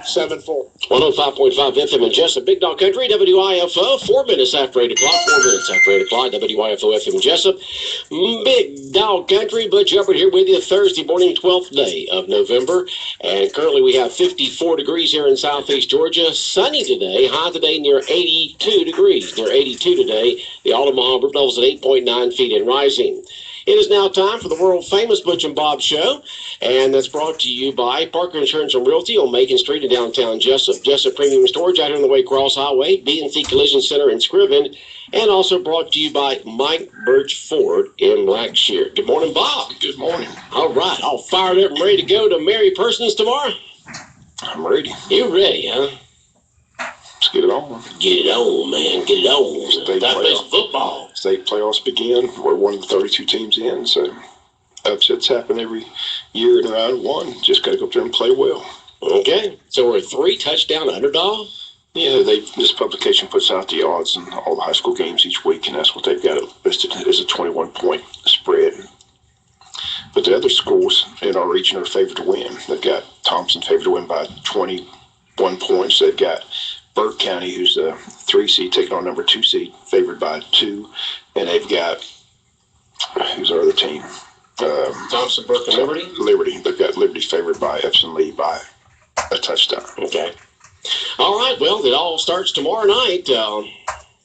7-4. 105.5 FM in Jessup, Big Dog Country, WIFO, 4 minutes after 8 o'clock, 4 minutes after 8 o'clock, WIFO FM Jessup, Big Dog Country. Butch Hubbard here with you Thursday morning, 12th day of November, and currently we have 54 degrees here in southeast Georgia, sunny today, high today near 82 degrees, near 82 today, the Omaha river level is at 8.9 feet and rising. It is now time for the world-famous Butch and Bob Show, and that's brought to you by Parker Insurance and Realty on Macon Street in downtown Jessup, Jessup Premium Storage out here on the Waycross Highway, B&C Collision Center in Scriven, and also brought to you by Mike Birch Ford in Blackshear. Good morning, Bob. Good morning. All right, all fired up and ready to go to Merry Persons tomorrow? I'm ready. You ready, huh? Let's get it on. Get it on, man. Get it on. That's football. State playoffs begin. We're one of the 32 teams in, so upsets happen every year in round one. Just got to go up there and play well. Okay. So we're a 3-touchdown underdog? Yeah, this publication puts out the odds in all the high school games each week, and that's what they've got listed as a 21-point spread. But the other schools in our region are favored to win. They've got Thompson favored to win by 21 points. They've got Burke County, who's the 3 seed, taking on number 2 seed, favored by 2. And they've got, who's our other team? Thompson, Burke, and Liberty? Liberty. They've got Liberty favored by Epson Lee by a touchdown. Okay. All right, well, it all starts tomorrow night.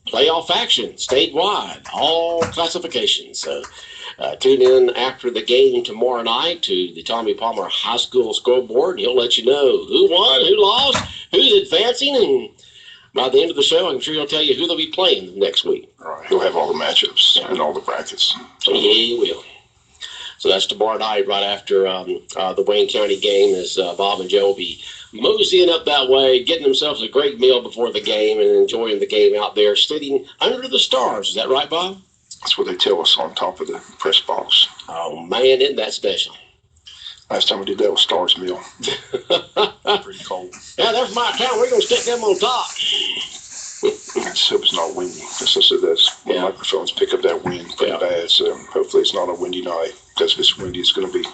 Playoff action, statewide, all classifications. So tune in after the game tomorrow night to the Tommy Palmer High School scoreboard. He'll let you know who won, who lost, who's advancing, and by the end of the show, I'm sure he'll tell you who they'll be playing next week. Right. He'll have all the matchups and all the brackets. Yeah, he will. So that's tomorrow night, right after the Wayne County game, as Bob and Joe will be moseying up that way, getting themselves a great meal before the game and enjoying the game out there, sitting under the stars. Is that right, Bob? That's what they tell us on top of the press box. Oh, man, isn't that special? Last time we did that was Stars Mill. Pretty cold. Yeah, that's my account. We're going to stick them on top. Let's hope it's not windy. The microphones pick up that wind pretty bad, so hopefully it's not a windy night. Because if it's windy, it's going to be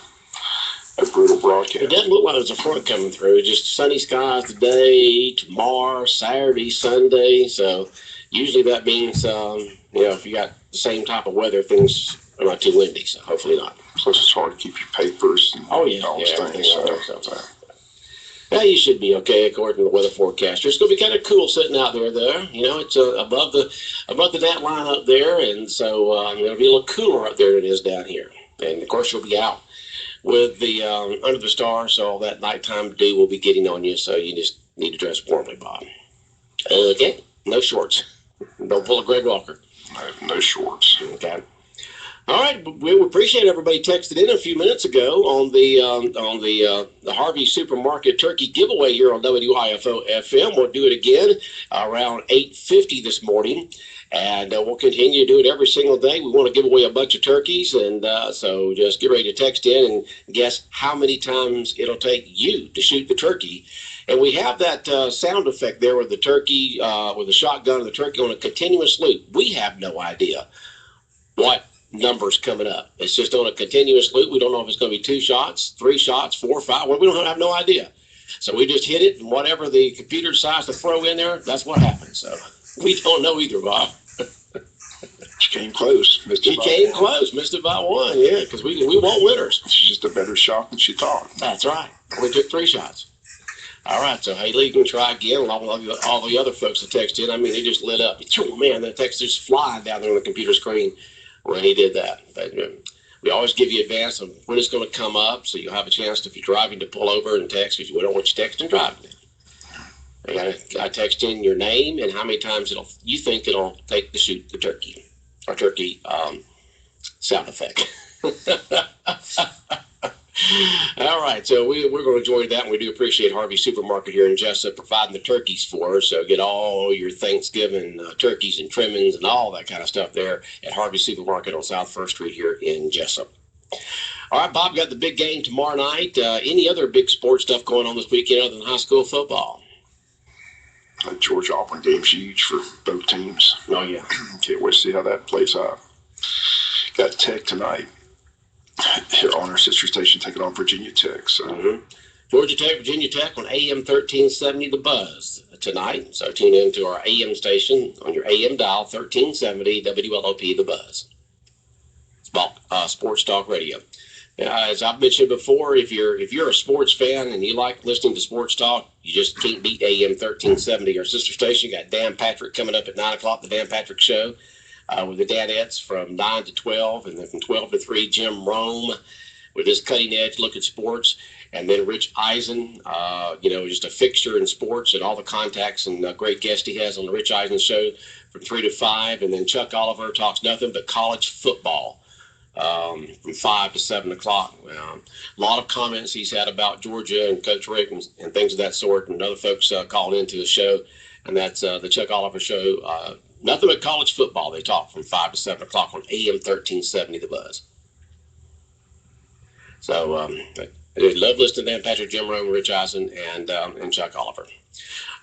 a brutal broadcast. It doesn't look like there's a front coming through. Just sunny skies today, tomorrow, Saturday, Sunday. So usually that means, if you got the same type of weather, things are not too windy. So hopefully not. Plus it's hard to keep your papers and all those things. Yeah, you should be okay according to the weather forecaster. It's going to be kind of cool sitting out there. It's above the net line up there, and so it'll be a little cooler up there than it is down here. And of course, you'll be out with the under the stars, so all that nighttime dew will be getting on you. So you just need to dress warmly, Bob. Okay, no shorts. Don't pull a Greg Walker. No shorts. Okay. All right, we appreciate everybody texted in a few minutes ago on the Harvey Supermarket Turkey giveaway here on WIFO FM. We'll do it again around 8:50 this morning, and we'll continue to do it every single day. We want to give away a bunch of turkeys, and so just get ready to text in and guess how many times it'll take you to shoot the turkey. And we have that sound effect there with the turkey, with the shotgun and the turkey on a continuous loop. We have no idea what numbers coming up. It's just on a continuous loop. We don't know if it's going to be 2 shots, 3 shots, 4, 5. We don't have no idea. So we just hit it, and whatever the computer decides to throw in there, that's what happens. So we don't know either, Bob. She came close. Missed it by 1, yeah, because we want winners. She's just a better shot than she thought. That's right. We took 3 shots. All right, so Haley, you can try again. All the other folks that texted in, I mean, they just lit up. Oh, man, that text just flying down there on the computer screen when he did that. But we always give you advance of when it's going to come up, so you'll have a chance, if you're driving, to pull over and text, because we don't want you texting and driving. I text in your name and how many times you think it'll take to shoot the turkey, or turkey sound effect. All right, so we're going to enjoy that, and we do appreciate Harvey Supermarket here in Jessup providing the turkeys for us. So get all your Thanksgiving turkeys and trimmings and all that kind of stuff there at Harvey Supermarket on South 1st Street here in Jessup. All right, Bob, got the big game tomorrow night. Any other big sports stuff going on this weekend other than high school football? Georgia Auburn game's huge for both teams. Oh, yeah. Can't wait to see how that plays out. Got Tech tonight here on our sister station taking on Virginia Tech. So Georgia Tech, Virginia Tech on AM 1370 The Buzz tonight. So tune in to our AM station on your AM dial 1370 WLOP The Buzz. Sports Talk Radio. As I've mentioned before, if you're a sports fan and you like listening to sports talk, you just can't beat AM 1370. Our sister station, you got Dan Patrick coming up at 9 o'clock, the Dan Patrick Show, with the Dadettes from 9 to 12, and then from 12 to 3, Jim Rome with his cutting edge look at sports, and then Rich Eisen, just a fixture in sports and all the contacts and great guest he has on the Rich Eisen Show from 3 to 5, and then Chuck Oliver talks nothing but college football. From 5 to 7 o'clock. A lot of comments he's had about Georgia and Coach Rick and things of that sort, and other folks calling into the show, and that's the Chuck Oliver Show. Nothing but college football. They talk from 5 to 7 o'clock on AM 1370 The Buzz. So I love listening to Dan Patrick, Jim Rome, Rich Eisen, and Chuck Oliver.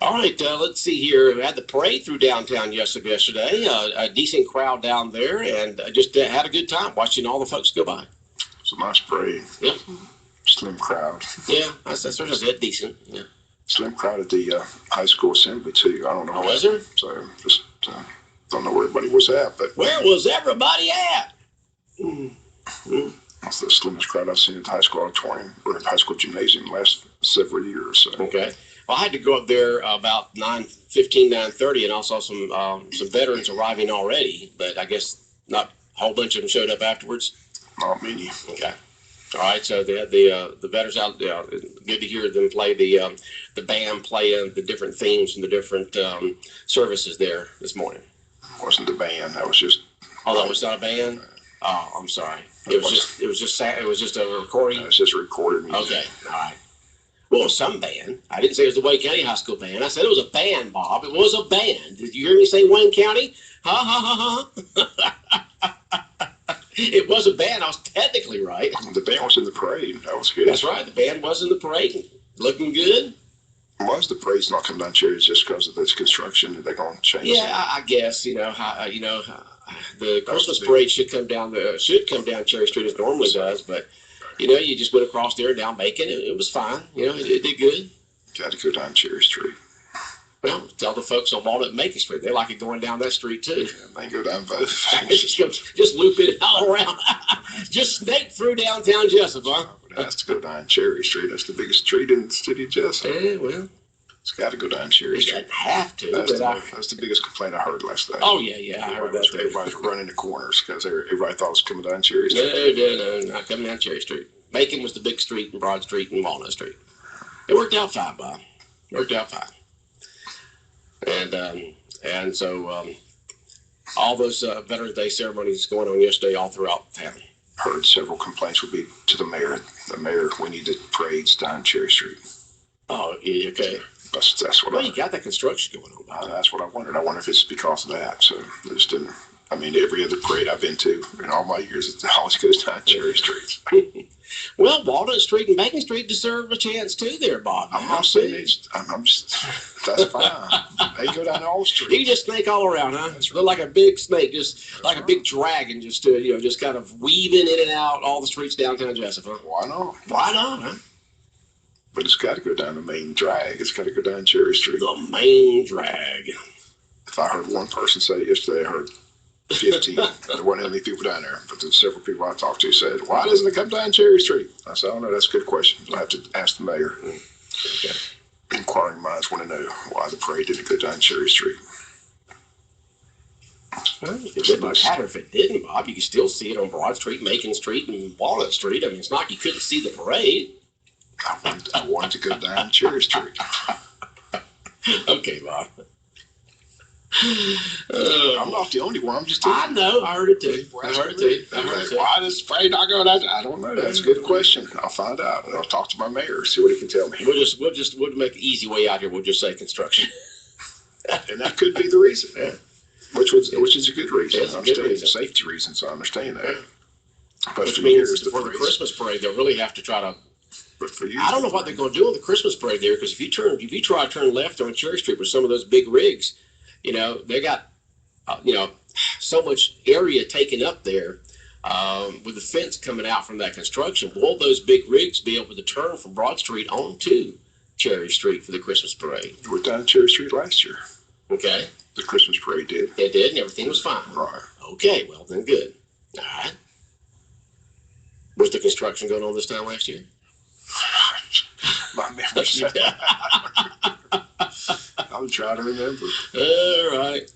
All right, let's see here. We had the parade through downtown yesterday. A decent crowd down there, and just had a good time watching all the folks go by. It's a nice parade. Yeah. Slim crowd. Yeah, that's what I said, decent. Yeah. Slim crowd at the high school assembly, too. I don't know. Was there? So just don't know where everybody was at. But where was everybody at? Mm-hmm. That's the slimmest crowd I've seen at the high school auditorium or high school gymnasium in the last several years. So. Okay. Well, I had to go up there about 9:15, 9:30, and I saw some veterans arriving already, but I guess not a whole bunch of them showed up afterwards. Not many. Okay. All right. So they had the veterans out. Good to hear them play the band playing the different themes and the different services there this morning. It wasn't the band. That was just. Oh, that was not a band. Oh, I'm sorry. It was just a recording. It's just a recorded music. Okay. All right. Well, some band. I didn't say it was the Wayne County High School band. I said it was a band, Bob. It was a band. Did you hear me say Wayne County? Ha, ha, ha, ha. It was a band. I was technically right. The band was in the parade. That was good. That's right. The band was in the parade. Looking good. Was the parade's not coming down Cherry just because of this construction? Are they going to change it? Yeah, I guess. The Christmas parade should come down Cherry Street as it normally does, but you just went across there and down Macon. It was fine. It did good. Got to go down Cherry Street. Well, tell the folks on Walnut and Macon Street. They like it going down that street, too. Yeah, they go down both. just loop it all around. Just snake through downtown Jessup, huh? It has to go down Cherry Street. That's the biggest street in the city of Jessup. Yeah, well. It's got to go down Cherry Street. It doesn't have to. That's the biggest complaint I heard last night. Oh, yeah. I heard that, too. Everybody's running the corners because everybody thought it was coming down Cherry Street. No, not coming down Cherry Street. Macon was the big street, and Broad Street, and Walnut Street. It worked out fine, Bob. Worked out fine. And so all those Veterans Day ceremonies going on yesterday all throughout town. Heard several complaints would be to the mayor. The mayor, we need the parades down Cherry Street. Oh, yeah, okay. That's what you got that construction going on. That's what I wondered. I wonder if it's because of that. So I just didn't. I mean, every other parade I've been to in all my years, it always goes down Cherry Street. Well, Walnut Street and Macon Street deserve a chance too there, Bob. I'm not saying it's, I'm just, that's fine. They go down all the streets. You just snake all around, huh? It's look like a big snake, just like a big dragon, just just kind of weaving in and out all the streets downtown Jessup, huh? Why not? Why not, huh? But it's got to go down the main drag. It's got to go down Cherry Street. The main drag. If I heard one person say it yesterday, I heard 15. There weren't any people down there, but there's several people I talked to said, "Why doesn't it come down Cherry Street?" I said, "Oh no, that's a good question. I'll have to ask the mayor." Okay. Inquiring minds want to know why the parade didn't go down Cherry Street. Well, it didn't matter if it didn't, Bob. You could still see it on Broad Street, Macon Street, and Walnut Street. I mean, it's not like you couldn't see the parade. I wanted to go down Cherry Street. Okay, Bob. I'm not the only one. I'm just. I know. I heard it too. I heard it too. Why does parade not go down? I don't know. That's a good question. I'll find out. And I'll talk to my mayor, see what he can tell me. We'll make the easy way out here. We'll just say construction. And that could be the reason. Yeah. Which is a good reason. It's I a good understand reason. Safety reasons. I understand that. But Which for me, means it's for the Christmas parade, they'll really have to try to. But for you, I don't know what they're going to do on the Christmas parade there, because if you try to turn left on Cherry Street with some of those big rigs, they got so much area taken up there With the fence coming out from that construction, will those big rigs be able to turn from Broad Street onto Cherry Street for the Christmas parade? We were down Cherry Street last year. Okay. The Christmas parade did. It did, and everything was fine. Right. Okay, well then good. All right. Was the construction going on this time last year? My memory's I'm trying to remember. All right.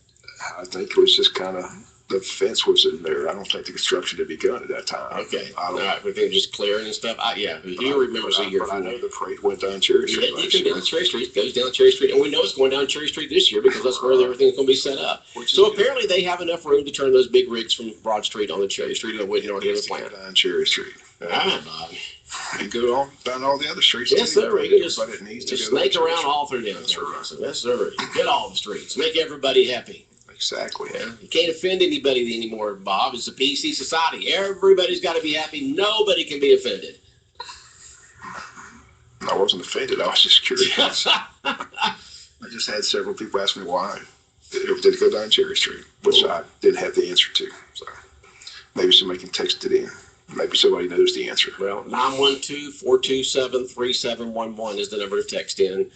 I think it was just kind of, the fence was in there. I don't think the construction had begun at that time. Okay. I All don't, right. But they were just clearing and stuff. You remember a year but I from know now. the parade went down Cherry Yeah, Street you last can year. down Cherry Street, goes down Cherry Street, and we know it's going down Cherry Street this year because that's where everything's going to be set up. So apparently they have enough room to turn those big rigs from Broad Street onto Cherry Street and waiting on the plant. Down Cherry Street. All right, Bob. And go on down all the other streets. Yes, too. sir. We can just But it needs to go snake down around Cherry all through down Street. there. Yes, sir. Get all the streets. Make everybody happy. Exactly. Yeah. You can't offend anybody anymore, Bob. It's a PC society. Everybody's got to be happy. Nobody can be offended. I wasn't offended. I was just curious. I just had several people ask me why it did go down Cherry Street, which I didn't have the answer to. So maybe somebody can text it in. Maybe somebody knows the answer. Well, 912-427-3711 is the number to text in.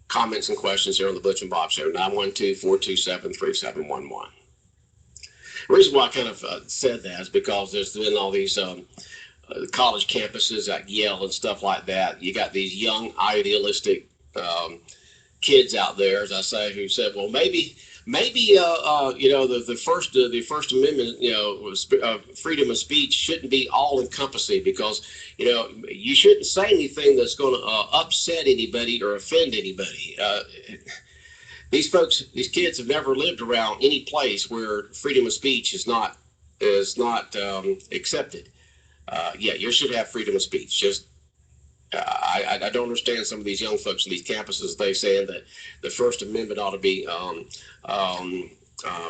Comments and questions here on the Butch and Bob Show. 912-427-3711. The reason why I kind of said that is because there's been all these college campuses at Yale and stuff like that. You got these young, idealistic kids out there, as I say, who said, well, maybe the First Amendment, freedom of speech shouldn't be all encompassing because, you shouldn't say anything that's going to upset anybody or offend anybody. These kids have never lived around any place where freedom of speech is not accepted. You should have freedom of speech. Just I don't understand some of these young folks in these campuses. They saying that the First Amendment ought to be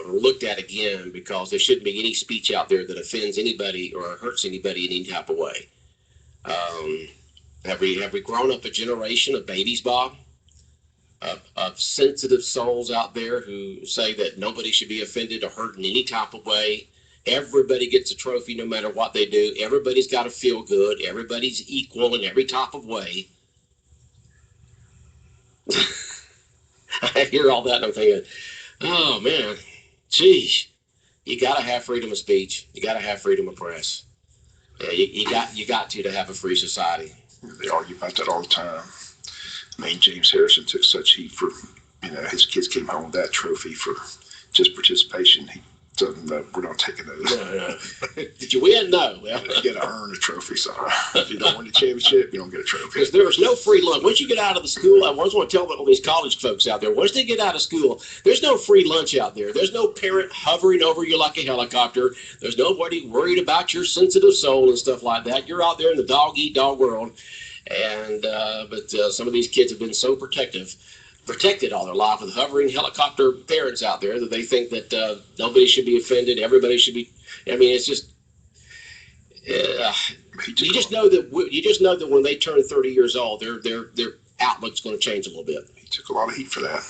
looked at again because there shouldn't be any speech out there that offends anybody or hurts anybody in any type of way. Have we grown up a generation of babies, Bob, of sensitive souls out there who say that nobody should be offended or hurt in any type of way? Everybody gets a trophy no matter what they do. Everybody's got to feel good. Everybody's equal in every type of way. I hear all that and I'm thinking, oh man, geez, you got to have freedom of speech. You got to have freedom of press. Yeah, you got to have a free society. They argue about that all the time. I mean, James Harrison took such heat for, his kids came home with that trophy for just participation. He doesn't know, we're not taking those. No. Did you win? No. Well, you got to earn a trophy, son. If you don't win the championship, you don't get a trophy. Because there's no free lunch. Once you get out of the school, I just want to tell all these college folks out there, once they get out of school, there's no free lunch out there. There's no parent hovering over you like a helicopter. There's nobody worried about your sensitive soul and stuff like that. You're out there in the dog-eat-dog world. And but some of these kids have been so protected all their life with hovering helicopter parents out there that they think that nobody should be offended. Everybody should be. I mean, it's just. You just know that when they turn 30 years old, their outlook's going to change a little bit. He took a lot of heat for that.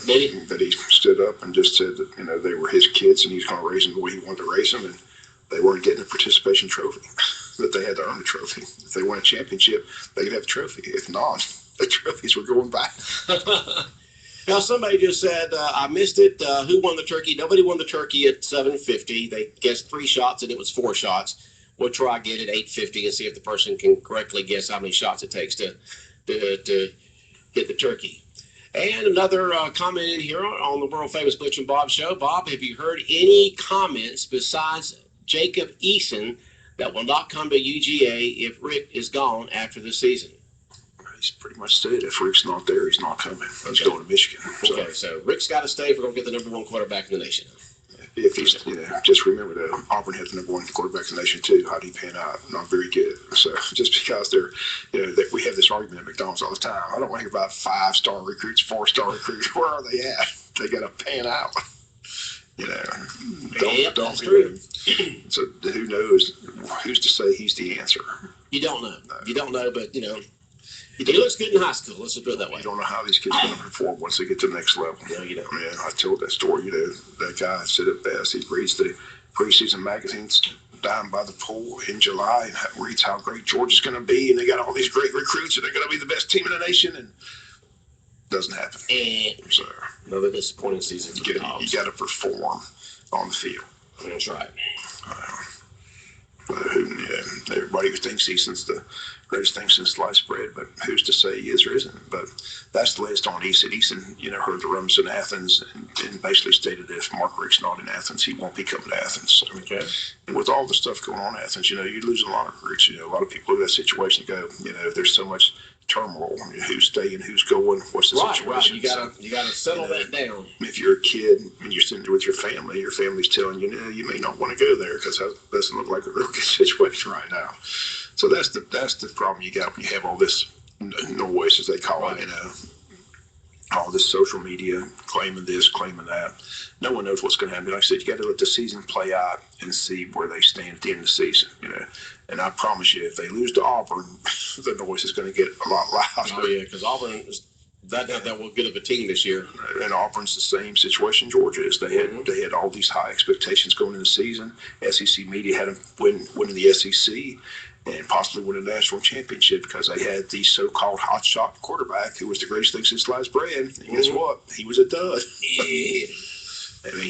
Did he stood up and just said that they were his kids and he's going to raise them the way he wanted to raise them, and they weren't getting a participation trophy. That they had to earn a trophy. If they won a championship, they could have a trophy. If not, the trophies were going back. Now, somebody just said, I missed it. Who won the turkey? Nobody won the turkey at 7:50. They guessed 3 shots, and it was 4 shots. We'll try again at 8:50 and see if the person can correctly guess how many shots it takes to hit the turkey. And another comment in here on the world-famous Butch and Bob Show. Bob, have you heard any comments besides Jacob Eason that will not come to UGA if Rick is gone after the season? He's pretty much said if Rick's not there, he's not coming. He's going to Michigan. Okay, so Rick's got to stay if we're going to get the #1 quarterback in the nation. If he's, just remember that Auburn has the #1 quarterback in the nation too. How do you pan out? Not very good. So just because they're, that we have this argument at McDonald's all the time. I don't want to hear about 5-star recruits, 4-star recruits. Where are they at? They got to pan out. That's true. So who knows? Who's to say he's the answer? You don't know. No. You don't know, but he looks good in high school. Let's just put it that way. You don't know how these kids are going to perform once they get to the next level. No, you don't. I told that story. That guy said it best. He reads the preseason magazines down by the pool in July and reads how great Georgia's going to be, and they got all these great recruits, and they're going to be the best team in the nation, and doesn't happen. So another disappointing season for the you got to perform on the field. That's right. Everybody thinks Easton's the greatest thing since sliced bread, but who's to say he is or isn't? But that's the latest on Easton. Easton, heard the rumors in Athens and basically stated that if Mark Rick's not in Athens, he won't be coming to Athens. So, okay. And with all the stuff going on in Athens, you lose a lot of recruits. A lot of people in that situation go, there's so much turmoil. Who's staying, who's going, what's the situation? Right. You gotta settle that down. If you're a kid and you're sitting there with your family's telling you, you may not want to go there because that doesn't look like a real good situation right now. So that's the problem you got when you have all this noise, as they call it. All this social media claiming this, claiming that. No one knows what's going to happen. Like I said, you got to let the season play out and see where they stand at the end of the season. And I promise you, if they lose to Auburn, the noise is going to get a lot louder. Oh yeah, because Auburn is not that good of a team this year. And Auburn's the same situation Georgia is. They had all these high expectations going into the season. SEC media had them winning the SEC and possibly win a national championship because they had the so-called hotshot quarterback who was the greatest thing since sliced bread. And guess what? He was a dud. He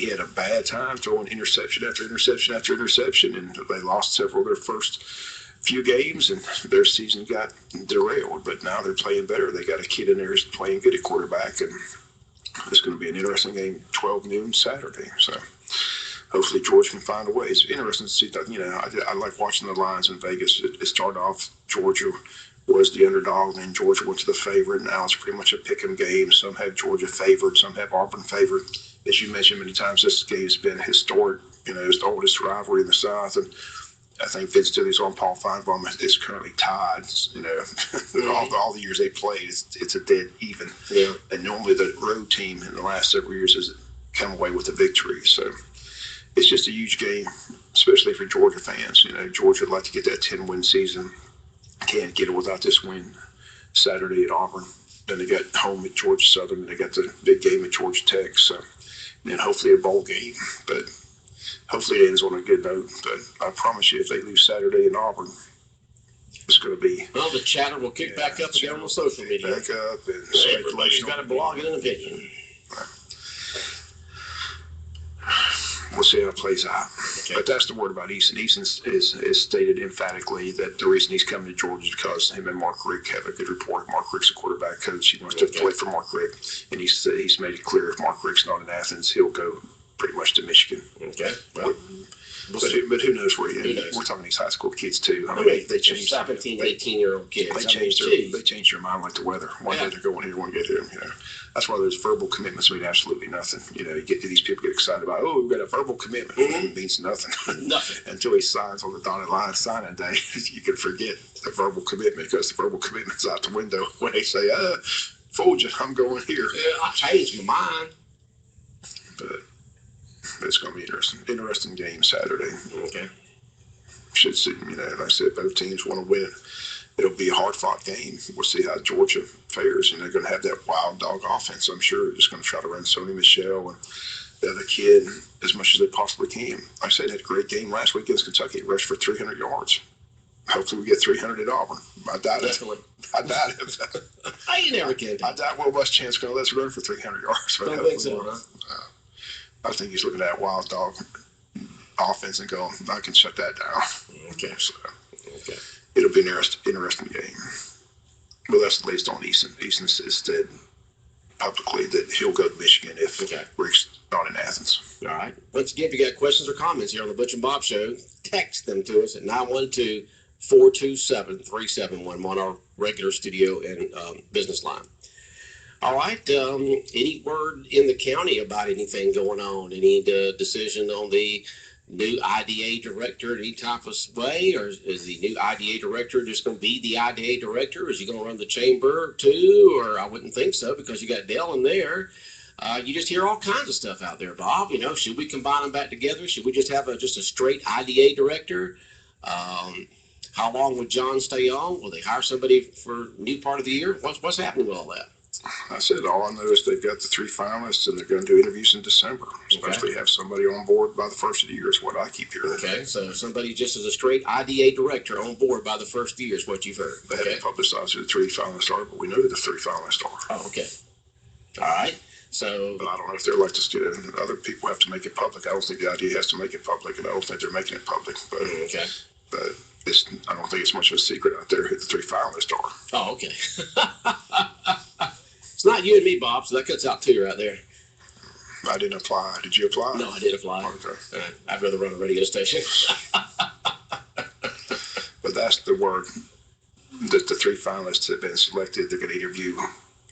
had a bad time throwing interception after interception after interception, and they lost several of their first few games, and their season got derailed. But now they're playing better. They got a kid in there who's playing good at quarterback, and it's going to be an interesting game, 12 noon Saturday. So hopefully Georgia can find a way. It's interesting to see that, I like watching the lines in Vegas. It started off, Georgia was the underdog, and then Georgia went to the favorite. Now it's pretty much a pick-em game. Some have Georgia favored, some have Auburn favored. As you mentioned many times, this game's been historic. It's the oldest rivalry in the South, and I think Vince Stilley's on Paul Feinbaum is currently tied. All the years they played, it's a dead even. Yeah. And normally the road team in the last several years has come away with a victory. So it's just a huge game, especially for Georgia fans. Georgia would like to get that 10-win season. Can't get it without this win Saturday at Auburn. Then they got home at Georgia Southern, and they got the big game at Georgia Tech. So, and hopefully a bowl game. But hopefully it ends on a good note. But I promise you, if they lose Saturday in Auburn, it's going to be. Well, the chatter will kick back up again on social media. Back up, and everybody's got a blog and an opinion. We'll see how it plays out. Okay. But that's the word about Easton. Easton is stated emphatically that the reason he's coming to Georgia is because him and Mark Rick have a good rapport. Mark Rick's a quarterback coach. He wants to play for Mark Rick. And he's made it clear if Mark Rick's not in Athens, he'll go pretty much to Michigan. Okay. Well, but who knows where he is? We're talking these high school kids too. I mean, they changed 17, 18-year-old kids. They changed their mind like the weather. One day they're going here, one day they're here. That's why those verbal commitments mean absolutely nothing. You get these people get excited about, we've got a verbal commitment. It means nothing. Nothing. Until he signs on the dotted line signing day, you can forget the verbal commitment because the verbal commitment's out the window when they say, fooled you, I'm going here. Yeah, I changed my mind. But it's going to be interesting game Saturday. Okay. Should see, like I said, both teams want to win. It'll be a hard-fought game. We'll see how Georgia fares, and they're going to have that wild dog offense. I'm sure they're just going to try to run Sony Michel and the other kid as much as they possibly can. Like I said, they had a great game last week against Kentucky. Rushed for 300 yards. Hopefully we get 300 at Auburn. I doubt it. I doubt it. I never get it. I doubt Will Butch Chance going to let us run for 300 yards. Don't think so, huh? I think he's looking at that wild dog offense and going, I can shut that down. Okay. So, it'll be an interesting game. But that's the latest on Easton. Easton has said publicly that he'll go to Michigan if Rick's not in Athens. All right. Once again, if you got questions or comments here on the Butch and Bob Show, text them to us at 912-427-3711, our regular studio and business line. All right. Any word in the county about anything going on? Any decision on the new IDA director in any type of way? Or is the new IDA director just going to be the IDA director? Is he going to run the chamber too? Or I wouldn't think so because you got Dell in there. You just hear all kinds of stuff out there, Bob. Should we combine them back together? Should we just have just a straight IDA director? How long would John stay on? Will they hire somebody for new part of the year? What's happening with all that? I said, all I know is they've got the 3 finalists and they're going to do interviews in December. Especially have somebody on board by the first of the year is what I keep hearing. Okay, so somebody just as a straight IDA director on board by the first year is what you've heard. They haven't publicized who the 3 finalists are, but we know who the 3 finalists are. Oh, okay. All right. So, but I don't know if they're like the student. Other people have to make it public. I don't think the IDA has to make it public, and I don't think they're making it public. But, okay. But I don't think it's much of a secret out there who the 3 finalists are. Oh, okay. It's not you and me, Bob, so that cuts out 2 right there. I didn't apply. Did you apply? No, I didn't apply. Okay. I'd rather run a radio station. But that's the word that the 3 finalists have been selected. They're going to interview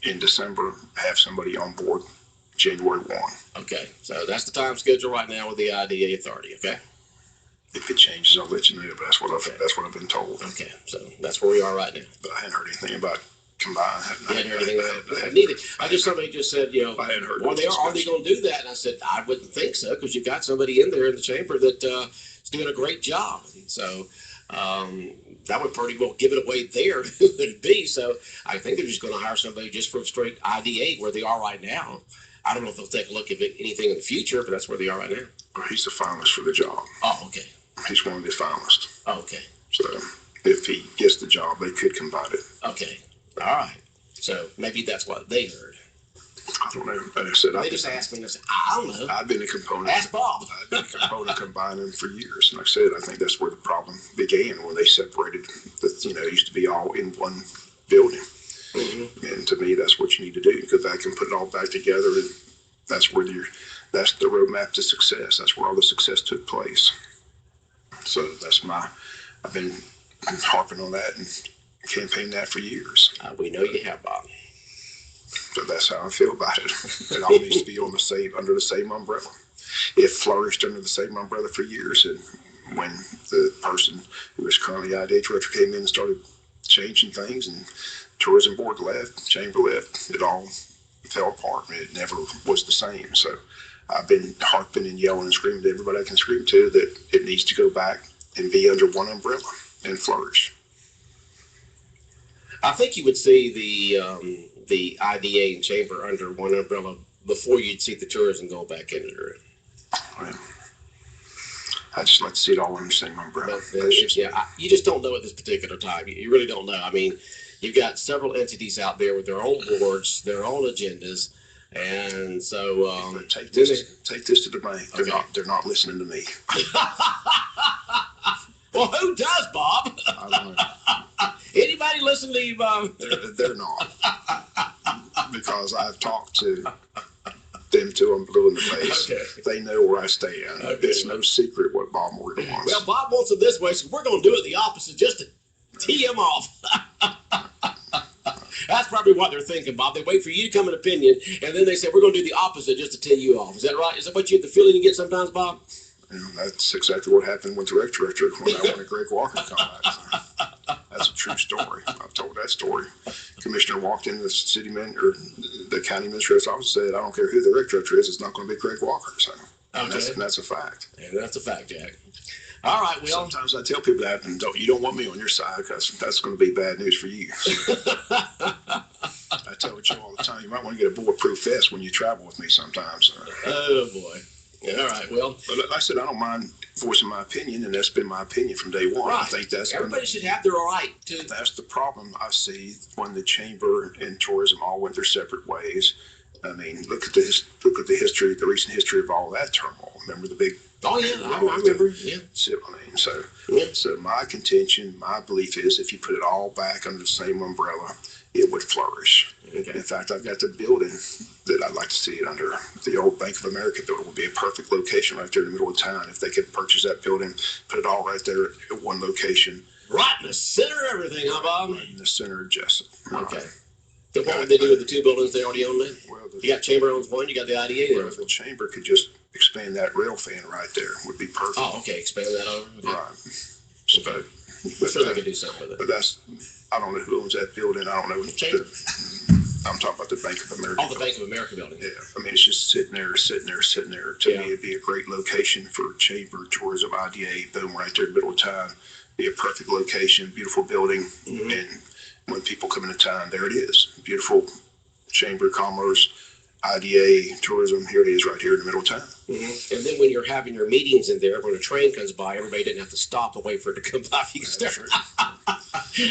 in December, have somebody on board January 1. Okay, so that's the time schedule right now with the IDA Authority, okay? If it changes, I'll let you know, but that's what I've been told. Okay, so that's where we are right now. But I hadn't heard anything about combined. I hadn't heard anything about it. Somebody just said, I hadn't heard. Well, are they going to do that? And I said, I wouldn't think so, because you've got somebody in there in the chamber that is doing a great job. So that would pretty well give it away there who it'd be. So I think they're just going to hire somebody just for straight IDA where they are right now. I don't know if they'll take a look at anything in the future, but that's where they are right now. He's the finalist for the job. Oh, okay. He's one of the finalists. Oh, okay. So if he gets the job, they could combine it. Okay. All right. So maybe that's what they heard. I don't know. Like I said, they just asked me and I said, I don't know. I've been a component. Ask Bob. I've been a component combining for years. And like I said, I think that's where the problem began when they separated. It used to be all in one building. Mm-hmm. And to me, that's what you need to do, because that can put it all back together. And that's where that's the roadmap to success. That's where all the success took place. So I've been harping on that and campaigning that for years. We know you have, Bob. So that's how I feel about it. It all needs to be under the same umbrella. It flourished under the same umbrella for years, and when the person who is currently IDA director came in and started changing things, and tourism board left, chamber left, it all fell apart, and it never was the same. So I've been harping and yelling and screaming to everybody I can scream to that it needs to go back and be under one umbrella and flourish. I think you would see the IDA and chamber under one umbrella before you'd see the tourism go back into it. Well, I just like to see it all under the same umbrella. You just don't know at this particular time. You really don't know. I mean, you've got several entities out there with their own boards, their own agendas, and so take this to the bank. They're not listening to me. Well, who does, Bob? I don't know. Anybody listen to you, Bob? They're not, because I've talked to them till I'm blue in the face. Okay. They know where I stand. Okay. It's no secret what Bob Morgan wants. Well, Bob wants it this way, so we're going to do it the opposite just to tee him off. That's probably what they're thinking, Bob. They wait for you to come an opinion, and then they say, we're going to do the opposite just to tee you off. Is that right? Is that what you have the feeling you get sometimes, Bob? And that's exactly what happened with the rec director when I wanted Greg Walker to come back. That's a true story. I've told that story. Commissioner walked into the city or the county administrator's office and said, I don't care who the rec director is, it's not going to be Greg Walker. So, and that's a fact. And that's a fact, Jack. All right. Well, sometimes I tell people that, and you don't want me on your side, because that's going to be bad news for you. I tell you all the time, you might want to get a bulletproof vest when you travel with me sometimes. Oh, boy. All right. Well, but like I said, I don't mind voicing my opinion, and that's been my opinion from day one. Right. I think everybody should have their right to. That's the problem I see when the chamber and tourism all went their separate ways. I mean, look at the history, the recent history of all that turmoil. Remember the big? Oh yeah, I remember. Yeah. So my contention, my belief is, if you put it all back under the same umbrella, it would flourish. Okay. In fact, I've got the building that I'd like to see it under. The old Bank of America building would be a perfect location right there in the middle of town. If they could purchase that building, put it all right there at one location. Right in the center of everything, huh, Bob? Right in the center of Jessup. Okay. So what would they do with the 2 buildings they already own then? Well, you got chamber owns one, you got the IDA there. Well, the chamber could just expand that rail fan right there. Would be perfect. Oh, okay. Expand that over. Okay. Right. So, okay. I'm sure they could do something with it. But I don't know who owns that building. I don't know. I'm talking about the Bank of America. Oh, the Bank of America building. Yeah. I mean, it's just sitting there. To me, it'd be a great location for chamber, tourism, IDA, boom, right there in the middle of town. Be a perfect location, beautiful building. Mm-hmm. And when people come into town, there it is. Beautiful Chamber of Commerce, IDA, tourism. Here it is right here in the middle of town. Mm-hmm. And then when you're having your meetings in there, when a train comes by, everybody didn't have to stop and wait for it to come by. You can start.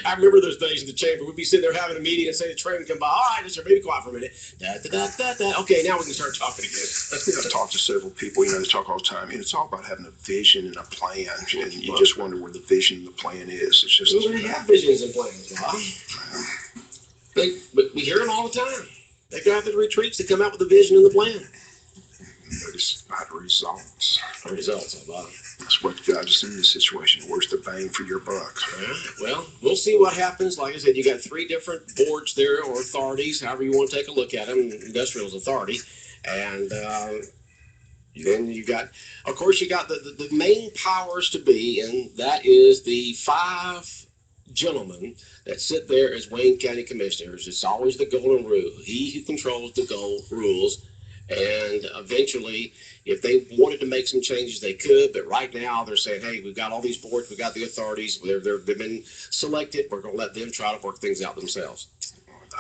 I remember those days in the chamber. We'd be sitting there having a meeting and say the train would come by. All right, just be quiet for a minute. Da, da, da, da, da. Okay, now we can start talking again. I've talked to several people, they talk all the time. And it's all about having a vision and a plan. And you just wonder where the vision and the plan is. It's just. Well, they have visions and plans, Bob. But we hear them all the time. They go out to the retreats to come out with the vision and the plan. Notice about results. Results, Bob. That's what got us in this situation. Where's the bang for your buck? Well, we'll see what happens. Like I said, you got 3 different boards there, or authorities, however you want to take a look at them. Industrials Authority, and then you got, of course, you got the main powers to be, and that is the 5 gentlemen that sit there as Wayne County Commissioners. It's always the golden rule. He who controls the gold rules. And eventually, if they wanted to make some changes, they could. But right now, they're saying, hey, we've got all these boards, we've got the authorities, they've been selected. We're going to let them try to work things out themselves.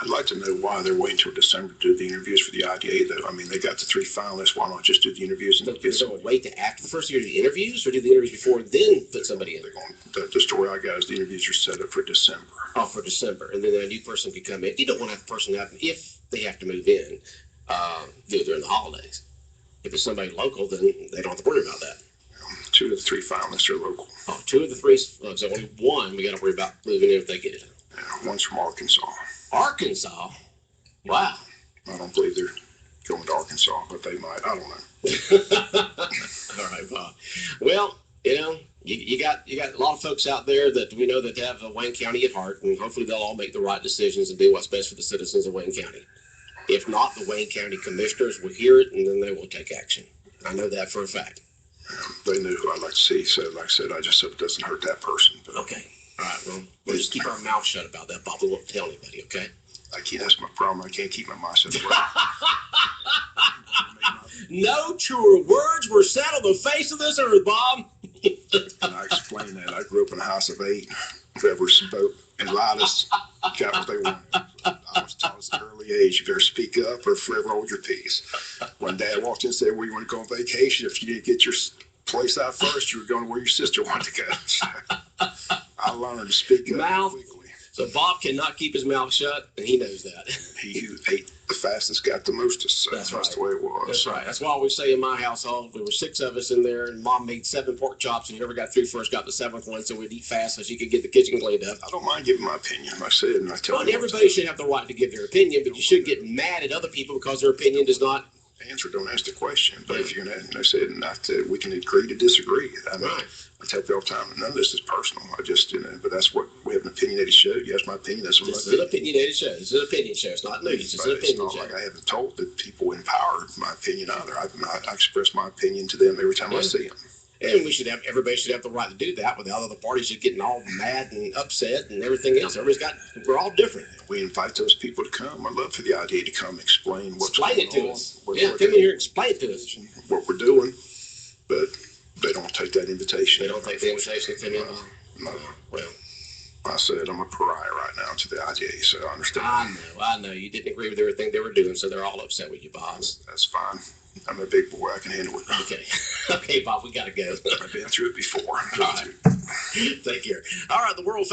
I'd like to know why they're waiting until December to do the interviews for the IDA, though. I mean, they got the 3 finalists. Why not just do the interviews? And They're going to wait to after the first year do the interviews, or do the interviews before and then put somebody in? The story I got is the interviews are set up for December. Oh, for December. And then a new person can come in. You don't want to have the person happen if they have to move in during the holidays. If it's somebody local, then they don't have to worry about that. 2 of the 3 finalists are local. Oh, 2 of the 3. So only 1 we got to worry about moving in if they get it. Yeah, one's from Arkansas. Arkansas? Wow. I don't believe they're going to Arkansas, but they might. I don't know. All right, Bob. Well, you got a lot of folks out there that we know that have Wayne County at heart, and hopefully they'll all make the right decisions and do what's best for the citizens of Wayne County. If not, the Wayne County Commissioners will hear it, and then they will take action. I know that for a fact. They knew who I'd like to see, so like I said, I just hope it doesn't hurt that person. But okay. All right, well, we'll just keep our mouth shut about that, Bob. We won't tell anybody, okay? That's my problem. I can't keep my mouth shut. No truer words were said on the face of this earth, Bob. And I explained that. I grew up in a house of 8. Whoever spoke and loudest got what they wanted. I was taught at an early age, you better speak up or forever hold your peace. When Dad walked in and said, where you want to go on vacation, if you didn't get your place out first, you were going where your sister wanted to go. So I learned to speak up quickly. So Bob cannot keep his mouth shut, and he knows that. He who ate the fastest got the mostest. So that's right. The way it was. That's right. That's why I always say in my household, there were 6 of us in there, and Mom made 7 pork chops, and whoever got through first got the 7th one, so we'd eat fast so she could get the kitchen cleaned up. I don't mind giving my opinion, like I said, and I tell you. Everybody should have the right to give their opinion, but you shouldn't get mad at other people because their opinion does not answer. Don't ask the question. But if you're gonna, I said, we can agree to disagree. I mean, I tell people all the time, none of this is personal. I just, but that's what we have, an opinionated show. You ask my opinion, that's what this is an opinionated show. This is an opinion show. It's not news. It's an opinion show. Like I haven't told the people in power my opinion either. I express my opinion to them every time I see them. And everybody should have the right to do that without other parties just getting all mad and upset and everything else. We're all different. We invite those people to come. I'd love for the idea to come explain what's going on. Explain it to us. Yeah, come in here and explain it to us. What we're doing, but they don't take that invitation. They don't take the invitation to come in? No. Well, I said I'm a pariah right now to the IDA, so I understand. I know. You didn't agree with everything they were doing, so they're all upset with you, Bob. That's fine. I'm a big boy. I can handle it. Okay. Okay, Bob, we got to go. I've been through it before. All right. Take care. All right, the world